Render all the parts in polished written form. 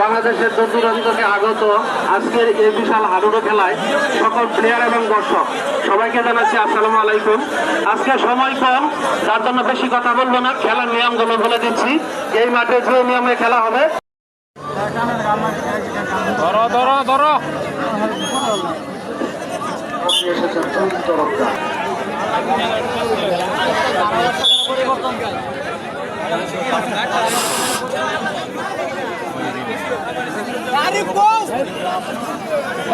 বাংলাদেশের দূর দূরান্ত থেকে আগত আজকের এই বিশাল হাডুডু খেলায় সকল প্লেয়ার এবং দর্শক সবাইকে জানাচ্ছি আসসালামু আলাইকুম। আজকে সময় কম, তার জন্য বেশি কথা বলবো না, খেলার নিয়মগুলো বলে দিচ্ছি। এই মাঠে যে নিয়মে খেলা হবে, ধরো ধরো ধরো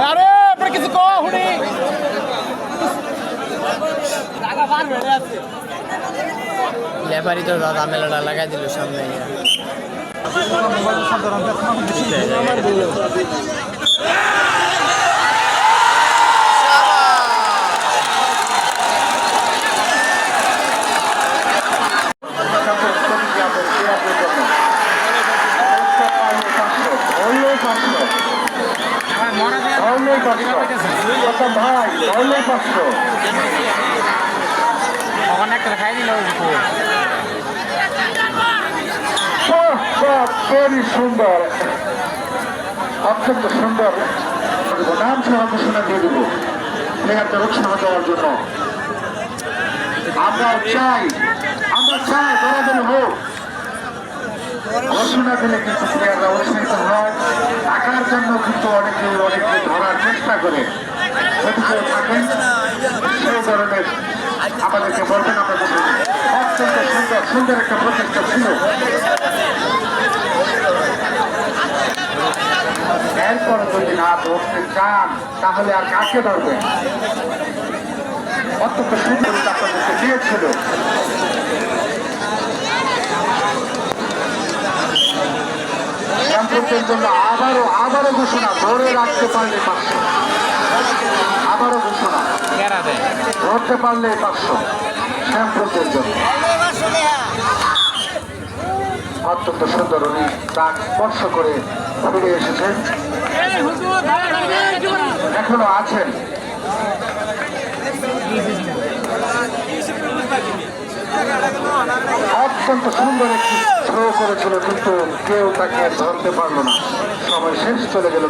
আরে আপনি কিছু কো হুড়ি লেবারি তো দাদা মেলাটা লাগাই দিল সামনে ওখানে একটা খাই দিল খুবই সুন্দর, অত্যন্ত সুন্দর। নাম সহ ঘোষণা দিয়ে দেব প্লেয়ারদের উৎসাহ দেওয়ার জন্য। আমরা চাই দৌড়াদৌড়ি হোক। ঘোষণা দিলে কিন্তু প্লেয়াররা উৎসাহিত হয়, টাকার জন্য কিন্তু অনেকে ধরার চেষ্টা করে। যদি কেউ থাকেন সেই ধরনের আমাদেরকে বলবেন, আমাদের অত্যন্ত সুন্দর একটা প্রচেষ্টা ছিল। এরপরে যদি না ধরতে চান তাহলে আর কাকে ধরবেন? অত্যন্ত সুন্দর আপনাদেরকে দিয়েছিল। চ্যাম্পিয়নদের জন্য আবারও ঘোষণা, ধরে রাখতে পারলে 500। আবারও ঘোষণা, ধরতে পারলে 500 চ্যাম্পিয়নদের জন্য। অত্যন্ত সুন্দর, উনি তার স্পর্শ করে ফিরে এসেছেন, এখনো আছেন। অত্যন্ত সুন্দর একটি থ্রো করেছিল, কিন্তু কেউ তাকে ধরতে পারলো না। সময় শেষ, চলে গেল।